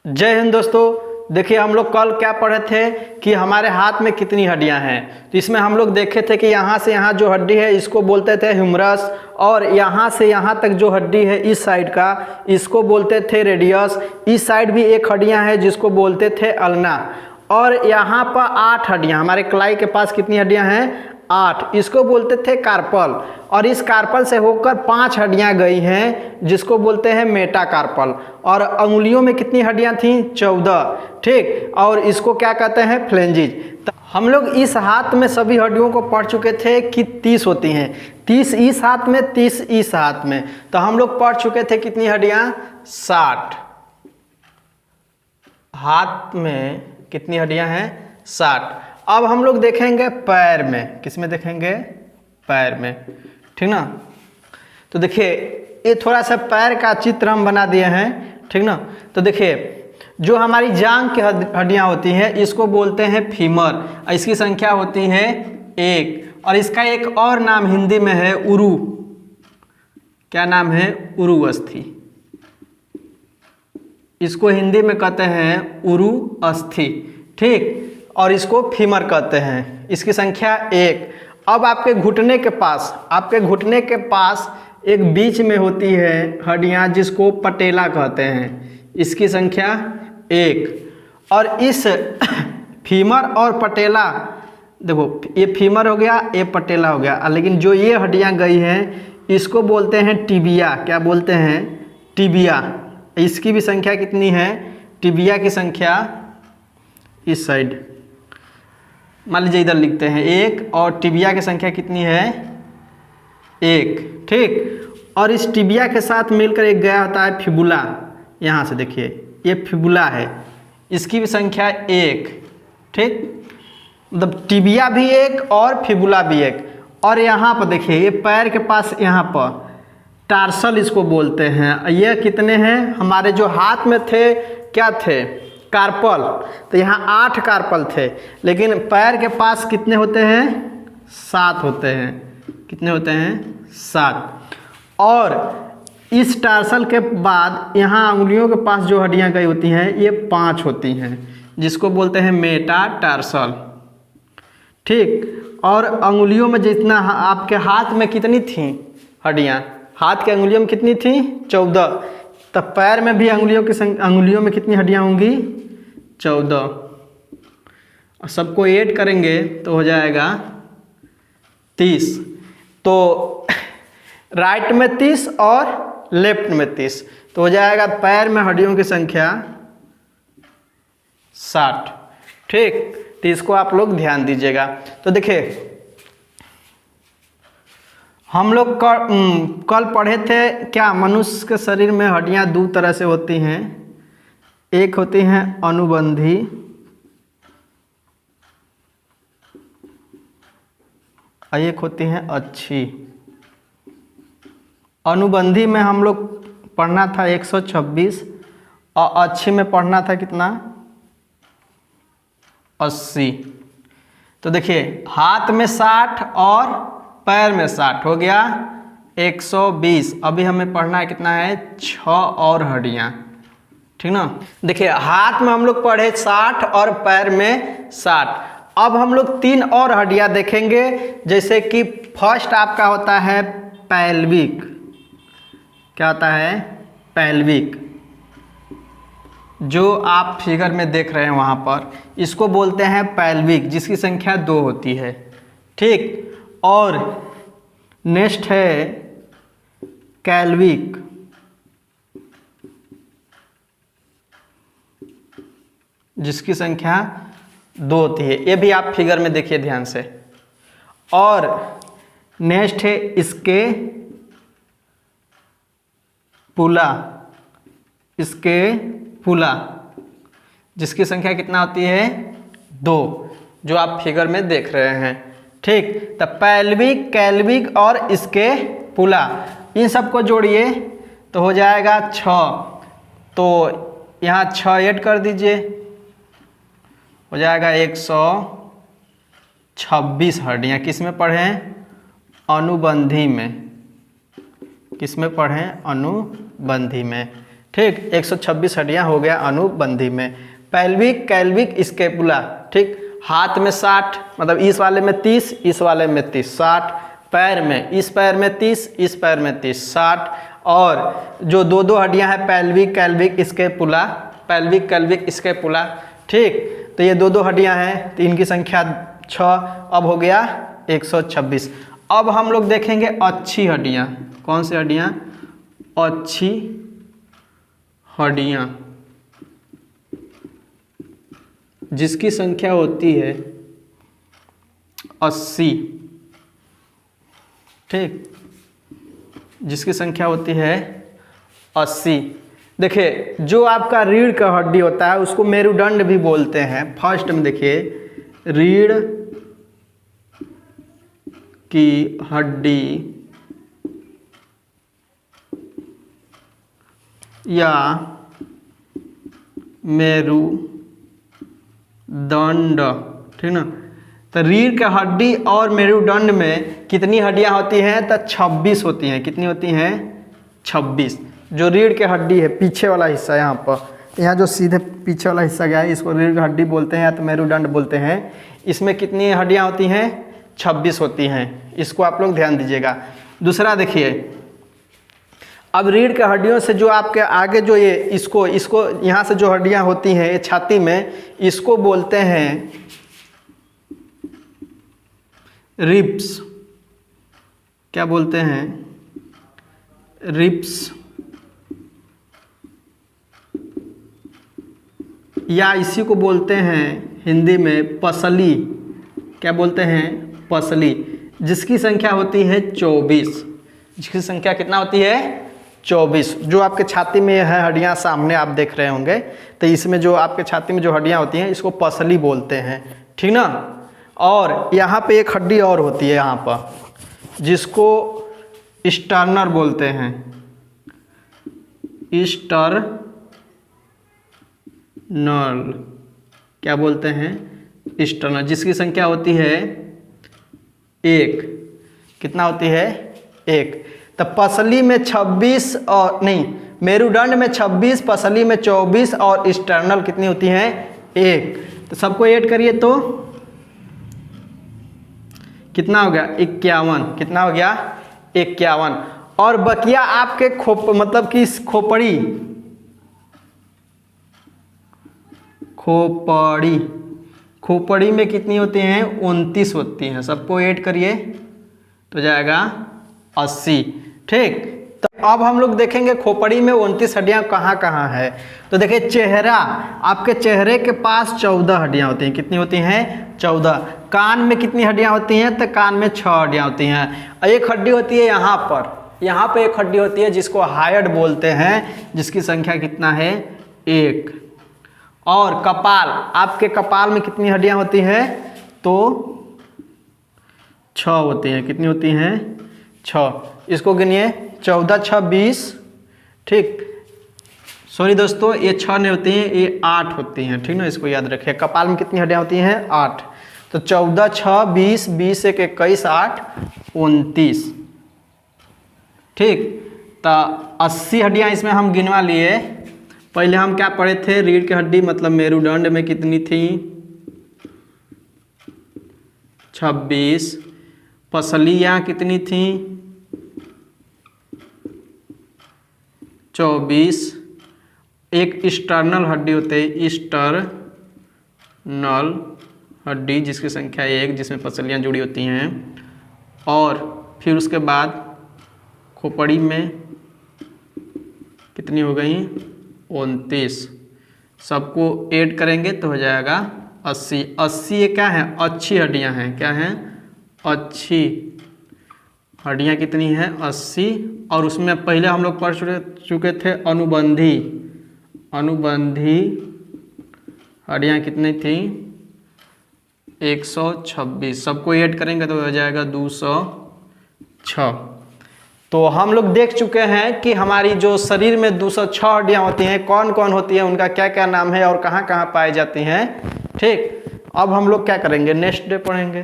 जय हिंद दोस्तों। देखिए हम लोग कल क्या पढ़े थे कि हमारे हाथ में कितनी हड्डियां हैं। तो इसमें हम लोग देखे थे कि यहाँ से यहाँ जो हड्डी है इसको बोलते थे ह्यूमरस, और यहाँ से यहाँ तक जो हड्डी है इस साइड का इसको बोलते थे रेडियस। इस साइड भी एक हड्डियां है जिसको बोलते थे अल्ना। और यहाँ पर 8 हड्डियां, हमारे कलाई के पास कितनी हड्डियां हैं? 8। इसको बोलते थे कार्पल। और इस कार्पल से होकर 5 हड्डियां गई हैं जिसको बोलते हैं मेटाकार्पल। और अंगुलियों में कितनी हड्डियां थीं? 14। ठीक। और इसको क्या कहते हैं? फ्लेंजिज। तो हम लोग इस हाथ में सभी हड्डियों को पढ़ चुके थे कि 30 होती हैं। 30 इस हाथ में, 30 इस हाथ में। तो हम लोग पढ़ चुके थे कितनी हड्डियां? 60। हाथ में कितनी हड्डियां हैं? 60। अब हम लोग देखेंगे पैर में। किस में देखेंगे? पैर में। ठीक ना। तो देखिए ये थोड़ा सा पैर का चित्र हम बना दिए हैं। ठीक ना। तो देखिए जो हमारी जांघ की हड्डियां होती हैं इसको बोलते हैं फीमर। इसकी संख्या होती है 1। और इसका एक और नाम हिंदी में है उरु। क्या नाम है? उरु अस्थि। इसको हिंदी में कहते हैं उरु अस्थि। ठीक। और इसको फीमर कहते हैं। इसकी संख्या 1। अब आपके घुटने के पास एक बीच में होती है हड्डियां जिसको पटेला कहते हैं। इसकी संख्या 1। और इस फीमर और पटेला, देखो ये फीमर हो गया, ये पटेला हो गया, लेकिन जो ये हड्डियां गई हैं इसको बोलते हैं टिबिया। क्या बोलते हैं? टिबिया। इसकी भी संख्या कितनी है? टिबिया की संख्या इस साइड मान लीजिए इधर लिखते हैं 1, और टिबिया की संख्या कितनी है? 1। ठीक। और इस टिबिया के साथ मिलकर एक गया होता है फिबुला। यहाँ से देखिए ये फिबुला है, इसकी भी संख्या 1। ठीक। मतलब टिबिया भी 1 और फिबुला भी 1। और यहाँ पर देखिए ये पैर के पास यहाँ पर टार्सल इसको बोलते हैं। ये कितने हैं? हमारे जो हाथ में थे क्या थे? कार्पल। तो यहाँ 8 कार्पल थे, लेकिन पैर के पास कितने होते हैं? 7 होते हैं। कितने होते हैं? 7। और इस टार्सल के बाद यहाँ अंगुलियों के पास जो हड्डियाँ गई होती हैं ये 5 होती हैं जिसको बोलते हैं मेटाटार्सल। ठीक। और अंगुलियों में जितना आपके हाथ में कितनी थी हड्डियाँ? हाथ के अंगुलियों में कितनी थी? 14। तब पैर में भी अंगुलियों में कितनी हड्डियाँ होंगी? 14। और सबको ऐड करेंगे तो हो जाएगा 30। तो राइट में 30 और लेफ्ट में 30, तो हो जाएगा पैर में हड्डियों की संख्या 60। ठीक। तो इसको आप लोग ध्यान दीजिएगा। तो देखिए हम लोग कल पढ़े थे क्या? मनुष्य के शरीर में हड्डियां 2 तरह से होती हैं। एक होती हैं अनुबंधी, और एक होती हैं अच्छी। अनुबंधी में हम लोग पढ़ना था 126, और अच्छी में पढ़ना था कितना? 80। तो देखिए हाथ में 60 और पैर में 60 हो गया 120। अभी हमें पढ़ना है कितना है? 6 और हड्डियां। ठीक ना। देखिए हाथ में हम लोग पढ़े 60 और पैर में 60। अब हम लोग 3 और हड्डियां देखेंगे। जैसे कि फर्स्ट आपका होता है पैल्विक। क्या होता है? पैल्विक। जो आप फिगर में देख रहे हैं वहां पर, इसको बोलते हैं पैल्विक, जिसकी संख्या 2 होती है। ठीक। और नेक्स्ट है कैल्विक, जिसकी संख्या 2 होती है। ये भी आप फिगर में देखिए ध्यान से। और नेक्स्ट है इसके पुला, जिसकी संख्या कितना होती है? 2, जो आप फिगर में देख रहे हैं। ठीक। तो पैल्विक, कैल्विक और इसके पुला, इन सबको जोड़िए तो हो जाएगा 6। तो यहाँ 6 ऐड कर दीजिए, हो जाएगा 126 हड्डियाँ। किस में पढ़ें? अनुबंधी में। किस में पढ़ें? अनुबंधी में। ठीक। 126 हड्डियां हो गया अनुबंधी में। पेल्विक कैल्विक स्कैपुला, ठीक। हाथ में 60, मतलब इस वाले में 30, इस वाले में 30, 60। पैर में, इस पैर में 30, इस पैर में 30, 60। और जो दो दो हड्डियां हैं पेल्विक कैल्विक स्कैपुला, पेल्विक कैल्विक स्कैपुला, ठीक। तो ये दो दो हड्डियां हैं, तो इनकी संख्या 6, अब हो गया 126। अब हम लोग देखेंगे अच्छी हड्डियां। कौन सी हड्डियां? अच्छी हड्डियां, जिसकी संख्या होती है 80, ठीक, जिसकी संख्या होती है 80। देखिए, जो आपका रीढ़ का हड्डी होता है उसको मेरुदंड भी बोलते हैं। फर्स्ट में देखिए, रीढ़ की हड्डी या मेरुदंड, ठीक ना। तो रीढ़ का हड्डी और मेरुदंड में कितनी हड्डियां होती हैं? तो 26 होती हैं। कितनी होती हैं? 26। जो रीढ़ के हड्डी है, पीछे वाला हिस्सा, यहाँ पर, यहाँ जो सीधे पीछे वाला हिस्सा गया है, इसको रीढ़ की हड्डी बोलते हैं या तो मेरुदंड बोलते हैं। इसमें कितनी हड्डियां होती हैं? 26 होती हैं। इसको आप लोग ध्यान दीजिएगा। दूसरा देखिए, अब रीढ़ के हड्डियों से जो आपके आगे जो ये इसको यहाँ से जो हड्डियां होती हैं, ये छाती में, इसको बोलते हैं रिब्स। क्या बोलते हैं? रिब्स, या इसी को बोलते हैं हिंदी में पसली। क्या बोलते हैं? पसली, जिसकी संख्या होती है 24। जिसकी संख्या कितना होती है? 24। जो आपके छाती में है हड्डियां, सामने आप देख रहे होंगे, तो इसमें जो आपके छाती में जो हड्डियां होती हैं, इसको पसली बोलते हैं, ठीक ना। और यहाँ पे एक हड्डी और होती है यहाँ पर, जिसको स्टर्नर बोलते हैं। स्टर्नल, क्या बोलते हैं? स्टर्नल, जिसकी संख्या होती है 1। कितना होती है? 1। तो पसली में 26 और नहीं, मेरुदंड में 26, पसली में 24 और स्टर्नल कितनी होती है? 1। तो सबको ऐड करिए तो कितना हो गया? 51। कितना हो गया? 51। और बकिया आपके मतलब कि खोपड़ी में कितनी होती हैं? 29 होती हैं। सबको ऐड करिए तो जाएगा 80, ठीक। तो अब हम लोग देखेंगे खोपड़ी में 29 हड्डियां कहाँ कहाँ है। तो देखिए, चेहरा, आपके चेहरे के पास 14 हड्डियां होती हैं। कितनी होती हैं? 14। कान में कितनी हड्डियां होती हैं? तो कान में 6 हड्डियां होती हैं। एक हड्डी होती है यहाँ पे एक हड्डी होती है जिसको हायड बोलते हैं, जिसकी संख्या कितना है? 1। और कपाल, आपके कपाल में कितनी हड्डियां होती हैं? तो 6 होती हैं। कितनी होती हैं? 6। इसको गिनिए, 14 6 20, ठीक। सॉरी दोस्तों, ये 6 नहीं होती हैं, ये 8 होती हैं, ठीक ना। इसको याद रखिए। कपाल में कितनी हड्डियां होती हैं? 8। तो 14 6 20, 20 1 21, 8 29, ठीक। तो 80 हड्डियां इसमें हम गिनवा लिए। पहले हम क्या पढ़े थे? रीढ़ की हड्डी मतलब मेरुदंड में कितनी थी? 26। पसलियाँ कितनी थी? 24। एक स्टर्नल हड्डी होती है, स्टर्नल हड्डी, जिसकी संख्या 1, जिसमें पसलियाँ जुड़ी होती हैं। और फिर उसके बाद खोपड़ी में कितनी हो गई? 29। सबको ऐड करेंगे तो हो जाएगा 80। 80 ये क्या है? अच्छी हड्डियां हैं। क्या हैं? अच्छी हड्डियां कितनी हैं? 80। और उसमें पहले हम लोग पढ़ चुके थे अनुबंधी हड्डियां कितनी थी? 126। सबको ऐड करेंगे तो हो जाएगा 206। तो हम लोग देख चुके हैं कि हमारी जो शरीर में 206 हड्डियां होती हैं, कौन कौन होती हैं, उनका क्या क्या नाम है और कहाँ कहाँ पाई जाती हैं, ठीक। अब हम लोग क्या करेंगे? नेक्स्ट डे पढ़ेंगे।